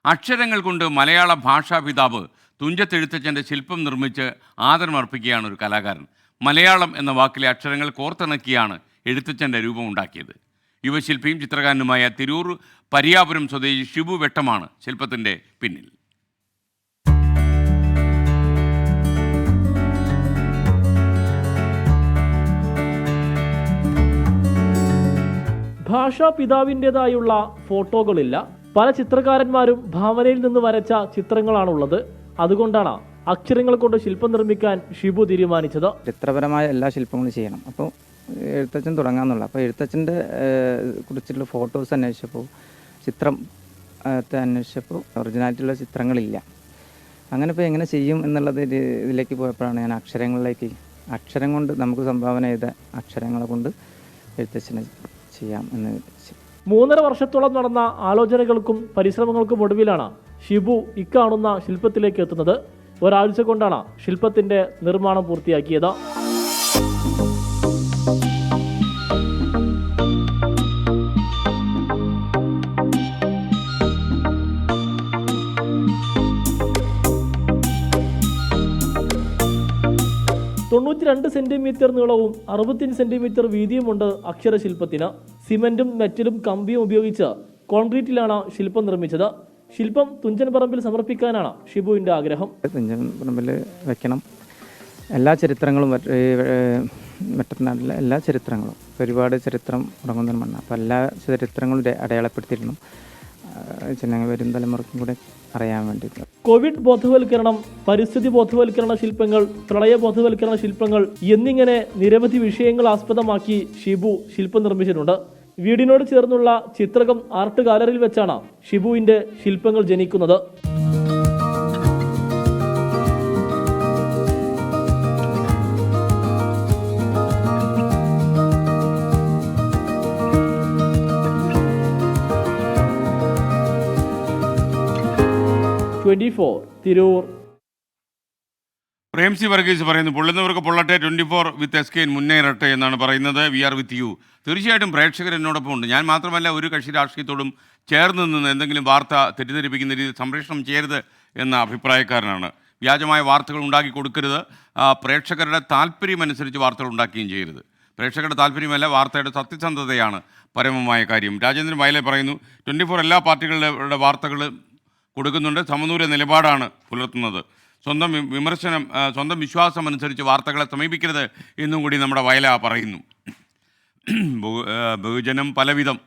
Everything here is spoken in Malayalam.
അക്ഷരങ്ങൾ കൊണ്ട് മലയാള ഭാഷാപിതാവ് തുഞ്ചത്തെഴുത്തച്ഛൻ്റെ ശില്പം നിർമ്മിച്ച് ആദരമർപ്പിക്കുകയാണ് ഒരു കലാകാരൻ. മലയാളം എന്ന വാക്കിലെ അക്ഷരങ്ങൾ കോർത്തിണക്കിയാണ് എഴുത്തച്ഛൻ്റെ രൂപം ഉണ്ടാക്കിയത്. യുവശില്പിയും ചിത്രകാരനുമായ തിരൂർ പരിയാപുരം സ്വദേശി ഷിബു വെട്ടമാണ് ശില്പത്തിൻ്റെ പിന്നിൽ. ഭാഷാ പിതാവിൻ്റെതായുള്ള ഫോട്ടോകളില്ല. പല ചിത്രകാരന്മാരും ഭാവനയിൽ നിന്ന് വരച്ച ചിത്രങ്ങളാണുള്ളത്. അതുകൊണ്ടാണ് അക്ഷരങ്ങൾ കൊണ്ട് ശില്പം നിർമ്മിക്കാൻ ഷിബു തീരുമാനിച്ചത്. ചിത്രപരമായ എല്ലാ ശില്പങ്ങളും ചെയ്യണം. അപ്പോൾ എഴുത്തച്ഛൻ തുടങ്ങാമെന്നുള്ള. അപ്പോൾ എഴുത്തച്ഛൻ്റെ കുറിച്ചുള്ള ഫോട്ടോസ് അന്വേഷിച്ചപ്പോൾ അന്വേഷിച്ചപ്പോൾ ഒറിജിനാലിറ്റിയുള്ള ചിത്രങ്ങളില്ല. അങ്ങനെ ഇപ്പോൾ എങ്ങനെ ചെയ്യും എന്നുള്ളത് ഇതിലേക്ക് പോയപ്പോഴാണ് ഞാൻ അക്ഷരം കൊണ്ട് നമുക്ക് സംഭാവന ചെയ്ത അക്ഷരങ്ങളെ കൊണ്ട് എഴുത്തച്ഛനെ ചെയ്യാം എന്ന് വിചാരിച്ചു. 3.5 വർഷത്തോളം നടന്ന ആലോചനകൾക്കും പരിശ്രമങ്ങൾക്കും ഒടുവിലാണ് ഷിബു ഇക്കാണുന്ന ശില്പത്തിലേക്ക് എത്തുന്നത്. ഒരാഴ്ച കൊണ്ടാണ് ശില്പത്തിന്റെ നിർമ്മാണം പൂർത്തിയാക്കിയത്. തൊണ്ണൂറ്റി സെന്റിമീറ്റർ നീളവും 65 സെന്റിമീറ്റർ വീതിയുമുണ്ട് അക്ഷരശില്പത്തിന്. സിമന്റും മെറ്റലും കമ്പിയും ഉപയോഗിച്ച് കോൺക്രീറ്റിലാണ് ശില്പം നിർമ്മിച്ചത്. ശില്പം തുഞ്ചൻ പറമ്പിൽ സമർപ്പിക്കാനാണ് ഷിബുവിൻ്റെ ആഗ്രഹം. തുഞ്ചൻ പറമ്പിൽ വെക്കണം. എല്ലാ ചരിത്രങ്ങളും വെട്ടനാട്ടിലെ എല്ലാ ചരിത്രങ്ങളും ഒരുപാട് ചരിത്രം ഉറങ്ങുന്ന മണ്ണ്. അപ്പോൾ എല്ലാ ചരിത്രങ്ങളും അടയാളപ്പെടുത്തിയിരുന്നു ജനങ്ങൾ വരും തലമുറയ്ക്കും കൂടെ അറിയാൻ വേണ്ടിയിട്ട്. കോവിഡ് ബോധവൽക്കരണം, പരിസ്ഥിതി ബോധവൽക്കരണ ശില്പങ്ങൾ, പ്രളയ ബോധവൽക്കരണ ശില്പങ്ങൾ എന്നിങ്ങനെ നിരവധി വിഷയങ്ങൾ ആസ്പദമാക്കി ഷിബു ശില്പം നിർമ്മിച്ചിട്ടുണ്ട്. വീടിനോട് ചേർന്നുള്ള ചിത്രകം ആർട്ട് ഗാലറിയിൽ വെച്ചാണ് ഷിബുവിൻ്റെ ശില്പങ്ങൾ ജനിക്കുന്നത്. തിരൂർ. പ്രേംസി വർഗീസ് പറയുന്നു, പൊള്ളുന്നവർക്ക് പൊള്ളട്ടെ, 24 വിത്ത് എസ്കെയിൻ മുന്നേറട്ടെ എന്നാണ് പറയുന്നത്. We are with you. തീർച്ചയായിട്ടും പ്രേക്ഷകർ എന്നോടൊപ്പം ഉണ്ട്. ഞാൻ മാത്രമല്ല, ഒരു കക്ഷി രാഷ്ട്രീയത്തോടും ചേർന്ന് നിന്ന് എന്തെങ്കിലും വാർത്ത തെറ്റിദ്ധരിപ്പിക്കുന്ന രീതിയിൽ സംപ്രേഷണം ചെയ്യരുത് എന്ന അഭിപ്രായക്കാരനാണ്. വ്യാജമായ വാർത്തകൾ ഉണ്ടാക്കി കൊടുക്കരുത്. പ്രേക്ഷകരുടെ താല്പര്യമനുസരിച്ച് വാർത്തകൾ ഉണ്ടാക്കുകയും ചെയ്യരുത്. പ്രേക്ഷകരുടെ താല്പര്യമല്ല, വാർത്തയുടെ സത്യസന്ധതയാണ് പരമമായ കാര്യം. രാജേന്ദ്രൻ വയലെ പറയുന്നു, 24 എല്ലാ പാർട്ടികളുടെ വാർത്തകൾ കൊടുക്കുന്നുണ്ട്. സമദൂര നിലപാടാണ് പുലർത്തുന്നത്. സ്വന്തം വിശ്വാസം അനുസരിച്ച് വാർത്തകളെ സമീപിക്കരുത് എന്നും കൂടി നമ്മുടെ വയല പറയുന്നു. ബഹുജനം പലവിധം